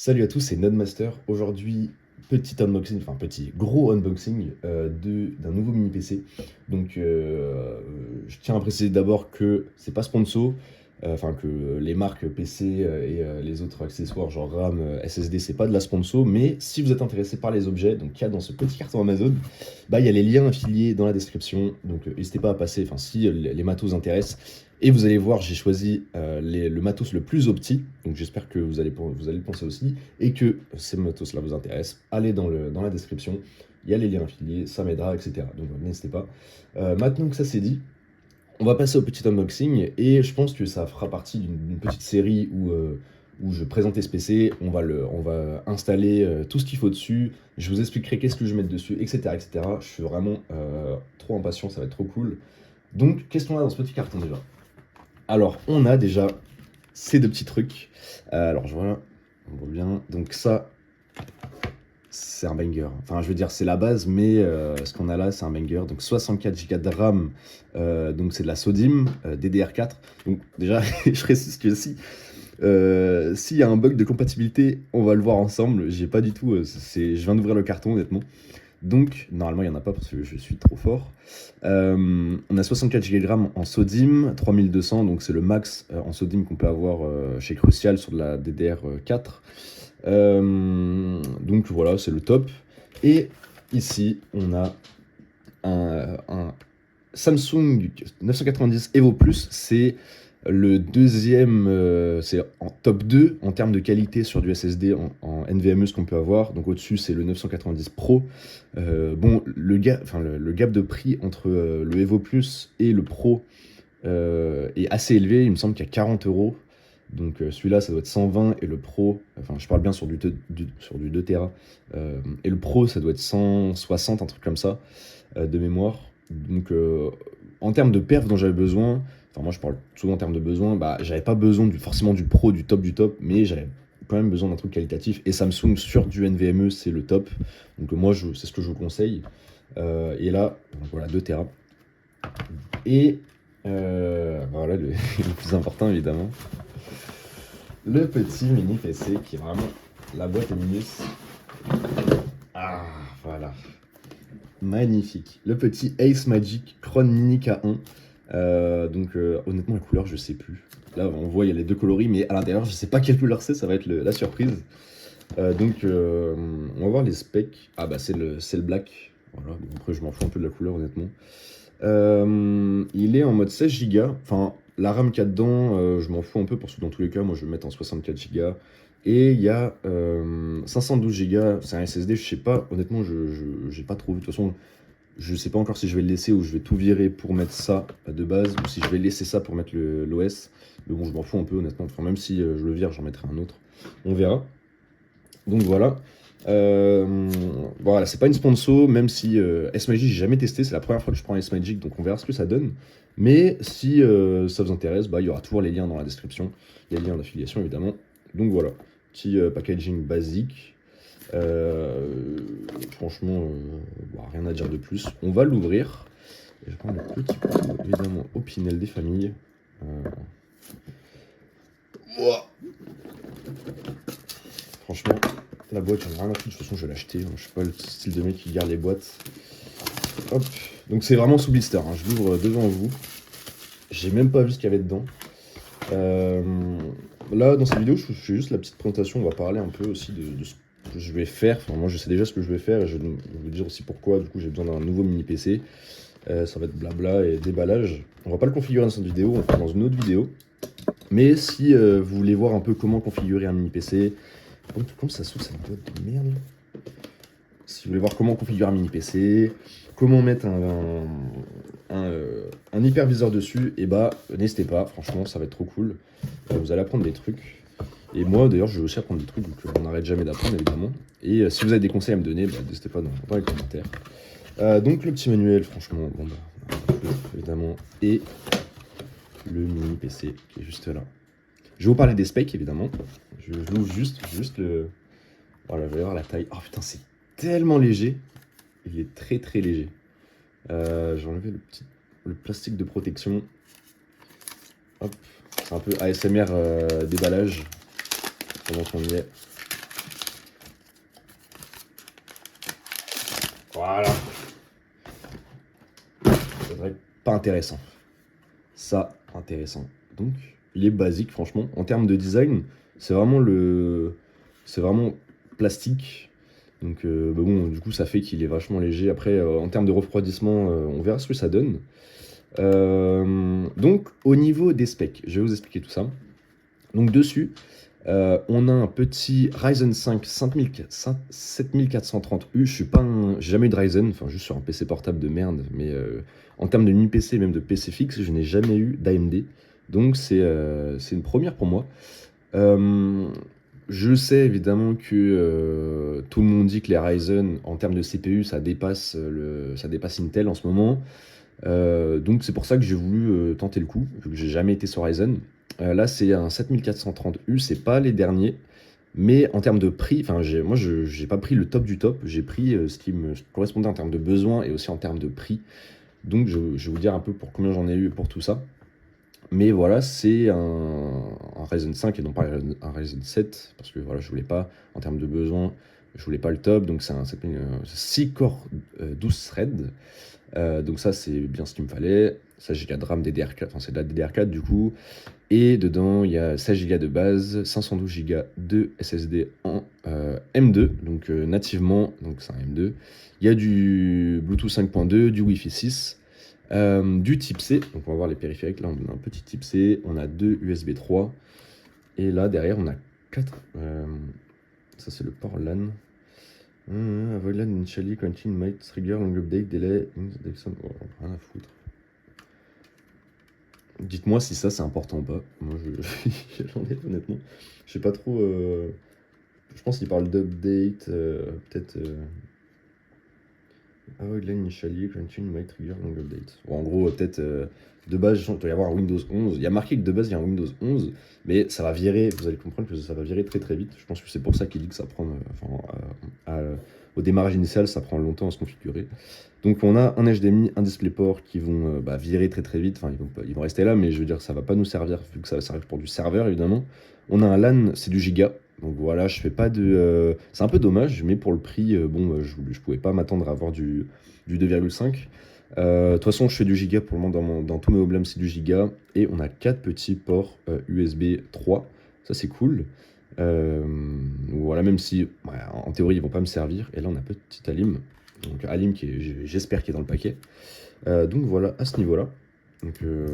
Salut à tous, c'est Nodemaster. Aujourd'hui, petit unboxing, enfin petit, gros unboxing d'un nouveau mini PC. Donc, je tiens à préciser d'abord que c'est pas sponsor, enfin que les marques PC et les autres accessoires genre RAM, SSD, c'est pas de la sponsor. Mais si vous êtes intéressé par les objets, donc qu'il y a dans ce petit carton Amazon, bah il y a les liens affiliés dans la description. Donc, n'hésitez pas à passer, enfin si les matos intéressent. Et vous allez voir, j'ai choisi le matos le plus opti, donc j'espère que vous allez le penser aussi, et que ces matos-là vous intéressent. Allez dans la description, il y a les liens affiliés, ça m'aidera, etc. Donc n'hésitez pas. Maintenant que ça c'est dit, on va passer au petit unboxing, et je pense que ça fera partie d'une petite série où je présentais ce PC, on va installer tout ce qu'il faut dessus, je vous expliquerai qu'est-ce que je vais mettre dessus, etc. etc. Je suis vraiment trop impatient, ça va être trop cool. Donc, qu'est-ce qu'on a dans ce petit carton déjà? Alors, on a déjà ces deux petits trucs. Alors, je vois, on voit bien. Donc ça, c'est un banger. Enfin, je veux dire, c'est la base, mais ce qu'on a là, c'est un banger. Donc 64 Go de RAM, donc c'est de la SODIMM, DDR4. Donc déjà, je précise que s'il y a un bug de compatibilité, on va le voir ensemble. J'ai pas du tout, je viens d'ouvrir le carton, honnêtement. Donc, normalement, il n'y en a pas parce que je suis trop fort. On a 64 Go de RAM en SODIMM, 3200, donc c'est le max en SODIMM qu'on peut avoir chez Crucial sur de la DDR4. Donc voilà, c'est le top. Et ici, on a un Samsung 990 Evo Plus, c'est le deuxième, c'est en top 2 en termes de qualité sur du SSD en NVMe ce qu'on peut avoir. Donc au-dessus, c'est le 990 Pro. Bon, le gap de prix entre le Evo Plus et le Pro est assez élevé. Il me semble qu'il y a 40 euros. Donc celui-là, ça doit être 120 et le Pro, enfin je parle bien sur sur du 2 Tera. Et le Pro, ça doit être 160, un truc comme ça, de mémoire. Donc en termes de perf dont j'avais besoin, enfin moi je parle souvent en termes de besoin, bah j'avais pas besoin forcément du Pro, du top, mais j'avais quand même besoin d'un truc qualitatif. Et Samsung sur du NVMe, c'est le top. Donc moi, c'est ce que je vous conseille. Et là, donc voilà, 2 Tera. Et voilà, le plus important évidemment, le petit mini PC qui est vraiment la boîte est minus. Ah, voilà. Magnifique. Le petit Ace Magic Chrome Mini K1. Donc, honnêtement, la couleur, je sais plus. Là, on voit, il y a les deux coloris, mais à l'intérieur, je sais pas quelle couleur c'est, ça va être la surprise. Donc, on va voir les specs. Ah, bah, c'est le black. Voilà, bon, après, je m'en fous un peu de la couleur, honnêtement. Il est en mode 16 Go. Enfin, la RAM qu'il y a dedans, je m'en fous un peu parce que dans tous les cas, moi je vais le mettre en 64 Go. Et il y a 512 Go, c'est un SSD, je sais pas, honnêtement, j'ai pas trop vu. De toute façon, je sais pas encore si je vais le laisser ou je vais tout virer pour mettre ça de base, ou si je vais laisser ça pour mettre l'OS. Mais bon, je m'en fous un peu, honnêtement. Enfin, même si je le vire, j'en mettrai un autre. On verra. Donc voilà. Voilà, c'est pas une sponsor, même si S-Magic j'ai jamais testé, c'est la première fois que je prends S-Magic, donc on verra ce que ça donne. Mais si ça vous intéresse, bah, il y aura toujours les liens dans la description, les liens d'affiliation évidemment. Donc voilà, petit packaging basique. Franchement, bah, rien à dire de plus. On va l'ouvrir. Et je prends le petit couteau, évidemment, Opinel des familles. Ouah. Franchement, la boîte, j'en ai rien à foutre. De toute façon, je vais l'acheter. Je suis pas le style de mec qui garde les boîtes. Hop. Donc, c'est vraiment sous blister. Hein. Je l'ouvre devant vous. J'ai même pas vu ce qu'il y avait dedans. Là, dans cette vidéo, je fais juste la petite présentation. On va parler un peu aussi de ce que je vais faire. Enfin, moi, je sais déjà ce que je vais faire et je vais vous dire aussi pourquoi. Du coup, j'ai besoin d'un nouveau mini PC. Ça va être blabla et déballage. On va pas le configurer dans cette vidéo, on va le faire dans une autre vidéo. Mais si vous voulez voir un peu comment configurer un mini PC, comme ça s'ouvre cette boîte de merde. Si vous voulez voir comment configurer un mini PC, comment mettre un hyperviseur dessus, et bah n'hésitez pas, franchement ça va être trop cool. Vous allez apprendre des trucs. Et moi d'ailleurs je vais aussi apprendre des trucs, donc on n'arrête jamais d'apprendre évidemment. Et si vous avez des conseils à me donner, bah, n'hésitez pas dans les commentaires. Donc le petit manuel, franchement, bon bah, évidemment, et le mini PC qui est juste là. Je vais vous parler des specs évidemment. Je l'ouvre juste le. Voilà, vous allez voir la taille. Oh putain, c'est tellement léger. Il est très très léger. J'ai enlevé le plastique de protection. Hop, c'est un peu ASMR déballage pendant qu'on y est. Voilà. Ça devrait être pas intéressant. Ça, intéressant. Donc, il est basique, franchement. En termes de design, c'est vraiment c'est vraiment plastique. Donc, bah bon, du coup, ça fait qu'il est vachement léger. Après, en termes de refroidissement, on verra ce que ça donne. Donc, au niveau des specs, je vais vous expliquer tout ça. Donc, dessus, on a un petit Ryzen 5 7430U. J'ai jamais eu de Ryzen, enfin juste sur un PC portable de merde, mais en termes de mini-PC, même de PC fixe, je n'ai jamais eu d'AMD. Donc c'est une première pour moi. Euh, je sais évidemment que tout le monde dit que les Ryzen, en termes de CPU, ça dépasse Intel en ce moment. Donc c'est pour ça que j'ai voulu tenter le coup, vu que j'ai jamais été sur Ryzen. Là c'est un 7430U, c'est pas les derniers, mais en termes de prix, enfin moi j'ai pas pris le top du top, j'ai pris ce qui me correspondait en termes de besoin et aussi en termes de prix. Donc je vais vous dire un peu pour combien j'en ai eu pour tout ça. Mais voilà, c'est un Ryzen 5 et non pas un Ryzen 7, parce que voilà, je voulais pas, en termes de besoin, je voulais pas le top, donc c'est un 6 core 12 threads. Donc ça, c'est bien ce qu'il me fallait. 16 Go de RAM DDR4, enfin c'est de la DDR4 du coup. Et dedans, il y a 16 Go de base, 512 Go de SSD en M2, donc nativement, donc c'est un M2. Il y a du Bluetooth 5.2, du Wi-Fi 6, du type C. Donc on va voir les périphériques. Là, on a un petit type C, on a deux USB 3. Et là, derrière, on a 4. Ça, c'est le port LAN. Avoid LAN initially continue might trigger long update delay. Oh, rien à foutre. Dites-moi si ça c'est important ou pas. Moi j'en ai honnêtement. Je sais pas trop. Je pense qu'il parle d'update. Peut-être. Avoid LAN initially continue might trigger long update. Bon, en gros, peut-être de base, il doit y avoir un Windows 11. Il y a marqué que de base il y a un Windows 11, mais ça va virer. Vous allez comprendre que ça va virer très très vite. Je pense que c'est pour ça qu'il dit que ça prend. Au démarrage initial, ça prend longtemps à se configurer. Donc on a un HDMI, un DisplayPort qui vont virer très très vite. Enfin, ils vont rester là, mais je veux dire, ça va pas nous servir vu que ça va servir pour du serveur évidemment. On a un LAN, c'est du giga. Donc voilà, je fais pas de. C'est un peu dommage, mais pour le prix, je pouvais pas m'attendre à avoir du 2,5. De toute façon, je fais du giga pour le moment dans tous mes problèmes, c'est du giga. Et on a 4 petits ports USB 3. Ça, c'est cool. Voilà, même si en théorie, ils vont pas me servir. Et là, on a petit Alim. Donc Alim j'espère qu'il est dans le paquet. Donc voilà, à ce niveau-là. Donc on va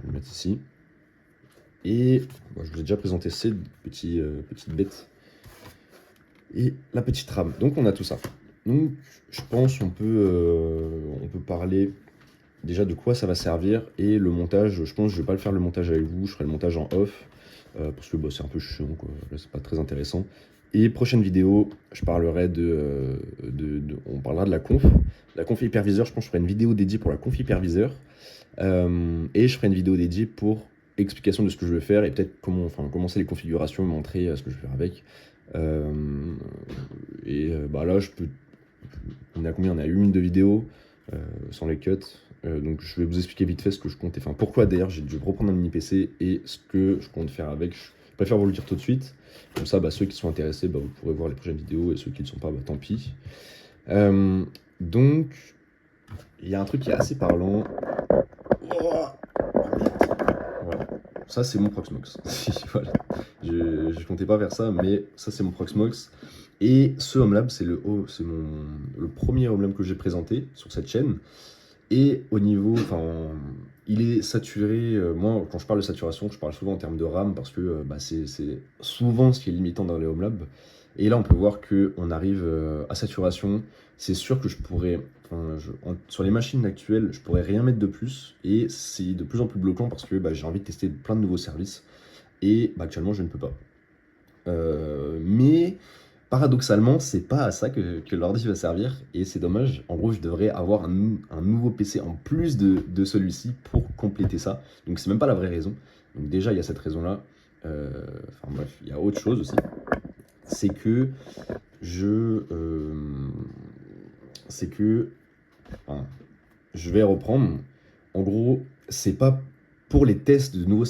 le mettre ici. Et je vous ai déjà présenté ces petites bêtes. Et la petite RAM. Donc on a tout ça. Donc je pense on peut parler déjà de quoi ça va servir. Et le montage, je pense que je vais pas le faire le montage avec vous. Je ferai le montage en off. Parce que c'est un peu chiant, quoi. Là, c'est pas très intéressant. Et prochaine vidéo, je parlerai on parlera de la conf. La conf hyperviseur, je pense que je ferai une vidéo dédiée pour la conf hyperviseur. Et je ferai une vidéo dédiée pour explication de ce que je vais faire et peut-être commencer les configurations, montrer ce que je vais faire avec. Là, on est à combien? On est à 8 minutes de vidéo, sans les cuts. Donc je vais vous expliquer vite fait ce que je compte, enfin pourquoi d'ailleurs j'ai dû reprendre un mini PC et ce que je compte faire avec. Je préfère vous le dire tout de suite, comme ça ceux qui sont intéressés, vous pourrez voir les prochaines vidéos et ceux qui ne le sont pas, tant pis. Donc il y a un truc qui est assez parlant. Oh, voilà. Ça c'est mon Proxmox. Voilà. Je comptais pas faire ça, mais ça c'est mon Proxmox. Et ce HomeLab, c'est le premier HomeLab que j'ai présenté sur cette chaîne. Et au niveau, il est saturé. Moi, quand je parle de saturation, je parle souvent en termes de RAM parce que c'est souvent ce qui est limitant dans les HomeLab. Et là, on peut voir qu'on arrive à saturation. C'est sûr que je pourrais, sur les machines actuelles, je pourrais rien mettre de plus. Et c'est de plus en plus bloquant parce que j'ai envie de tester plein de nouveaux services. Et actuellement, je ne peux pas. Mais paradoxalement, c'est pas à ça que l'ordi va servir et c'est dommage. En gros, je devrais avoir un nouveau PC en plus de celui-ci pour compléter ça. Donc, c'est même pas la vraie raison. Donc, déjà, il y a cette raison-là. Bref, il y a autre chose aussi. C'est que je vais reprendre. En gros, c'est pas pour les tests de nouveaux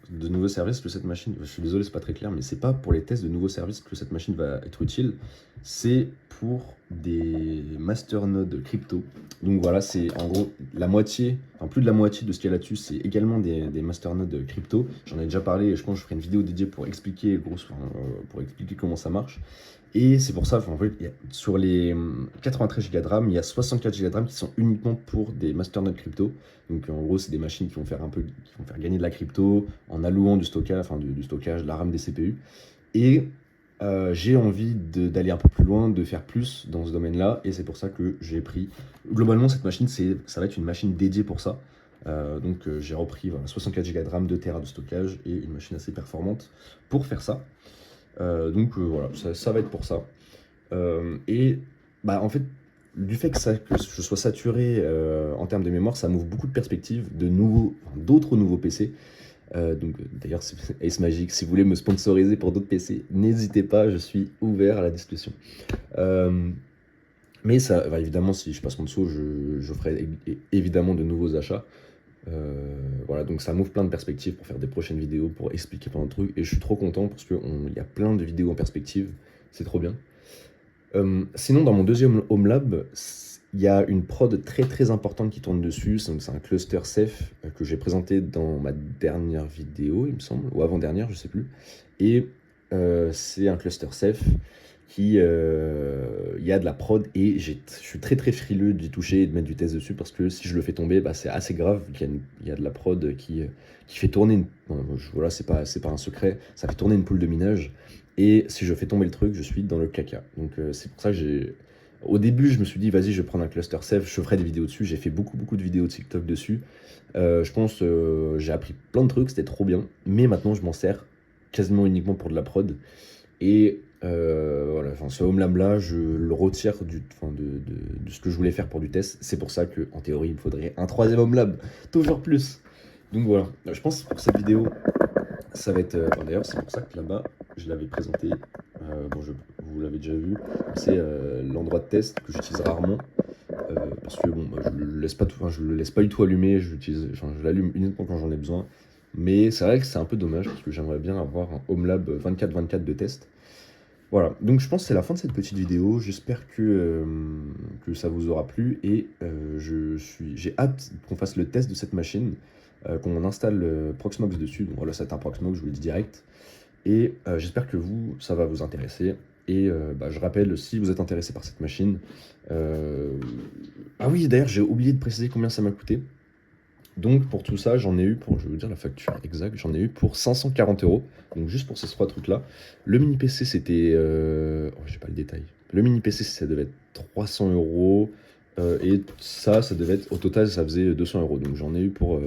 de nouveaux services que cette machine, je suis désolé, c'est pas très clair, mais c'est pas pour les tests de nouveaux services que cette machine va être utile, c'est pour des masternodes crypto. Donc voilà, c'est en gros la moitié, enfin plus de la moitié de ce qu'il y a là-dessus, c'est également des masternodes crypto. J'en ai déjà parlé et je pense que je ferai une vidéo dédiée pour expliquer, pour expliquer comment ça marche. Et c'est pour ça, enfin, en fait, sur les 93 Go de RAM, il y a 64 Go de RAM qui sont uniquement pour des masternodes crypto. Donc en gros, c'est des machines qui vont faire qui vont faire gagner de la crypto en allouant du stockage, enfin du stockage, de la RAM des CPU. Et j'ai envie d'aller un peu plus loin, de faire plus dans ce domaine-là, et c'est pour ça que j'ai pris. Globalement, cette machine, ça va être une machine dédiée pour ça. J'ai repris voilà, 64 Go de RAM, 2 Tera de stockage et une machine assez performante pour faire ça. Voilà, ça va être pour ça. En fait, du fait que je sois saturé en termes de mémoire, ça m'ouvre beaucoup de perspectives d'autres nouveaux PC. D'ailleurs, Ace Magic, si vous voulez me sponsoriser pour d'autres PC, n'hésitez pas, je suis ouvert à la discussion. Mais ça, évidemment, si je passe en dessous, je ferai évidemment de nouveaux achats. Voilà, donc ça m'ouvre plein de perspectives pour faire des prochaines vidéos, pour expliquer plein de trucs. Et je suis trop content parce qu'il y a plein de vidéos en perspective. C'est trop bien. Sinon, dans mon deuxième Home Lab, il y a une prod très très importante qui tourne dessus. C'est un cluster Ceph que j'ai présenté dans ma dernière vidéo, il me semble, ou avant-dernière, je sais plus. Et c'est un cluster Ceph qui il y a de la prod et je suis très très frileux d'y toucher et de mettre du test dessus parce que si je le fais tomber, c'est assez grave. Il y a de la prod qui fait tourner voilà, c'est pas un secret, ça fait tourner une poule de minage. Et si je fais tomber le truc, je suis dans le caca. Donc c'est pour ça que au début, je me suis dit, vas-y, je vais prendre un cluster Ceph, je ferai des vidéos dessus. J'ai fait beaucoup de vidéos de TikTok dessus. Je pense j'ai appris plein de trucs, c'était trop bien. Mais maintenant, je m'en sers quasiment uniquement pour de la prod. Et voilà, ce Home Lab là, je le retire de ce que je voulais faire pour du test. C'est pour ça qu'en théorie, il me faudrait un troisième Home Lab, toujours plus. Donc voilà, je pense que pour cette vidéo, ça va être. D'ailleurs, c'est pour ça que là-bas, je l'avais présenté. Vous l'avez déjà vu. C'est l'endroit de test que j'utilise rarement. Parce que je le laisse pas je le laisse pas du tout allumé. Je l'allume uniquement quand j'en ai besoin. Mais c'est vrai que c'est un peu dommage parce que j'aimerais bien avoir un Home Lab 24/24 de test. Voilà, donc je pense que c'est la fin de cette petite vidéo. J'espère que ça vous aura plu et j'ai hâte qu'on fasse le test de cette machine, qu'on installe Proxmox dessus. Donc voilà, c'est un Proxmox, je vous le dis direct. Et j'espère que ça va vous intéresser. Et je rappelle, si vous êtes intéressé par cette machine... Ah oui, d'ailleurs, j'ai oublié de préciser combien ça m'a coûté. Donc pour tout ça, j'en ai eu je vais vous dire la facture exacte, j'en ai eu pour 540 €. Donc juste pour ces trois trucs-là. Le mini PC, c'était... j'ai pas le détail. Le mini PC, ça devait être 300 €. Et ça devait être... Au total, ça faisait 200 €. Donc j'en ai eu pour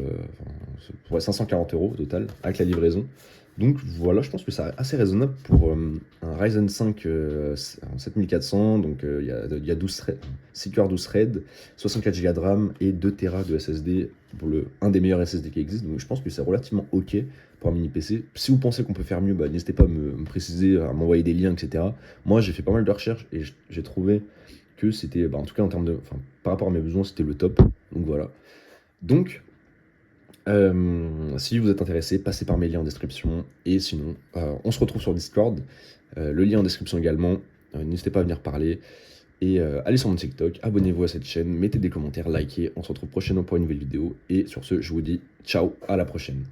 540 € au total, avec la livraison. Donc voilà, je pense que c'est assez raisonnable pour un Ryzen 5 7400. Donc il y a 12 threads, 6 cœurs 12 threads, 64 Go de RAM et 2 Tera de SSD pour un des meilleurs SSD qui existe. Donc je pense que c'est relativement ok pour un mini PC. Si vous pensez qu'on peut faire mieux, n'hésitez pas à me préciser, à m'envoyer des liens, etc. Moi j'ai fait pas mal de recherches et j'ai trouvé que c'était, en tout cas par rapport à mes besoins, c'était le top. Donc voilà. Donc si vous êtes intéressé, passez par mes liens en description. Et sinon, on se retrouve sur Discord. Le lien en description également. N'hésitez pas à venir parler. Et allez sur mon TikTok, abonnez-vous à cette chaîne, mettez des commentaires, likez. On se retrouve prochainement pour une nouvelle vidéo. Et sur ce, je vous dis ciao, à la prochaine.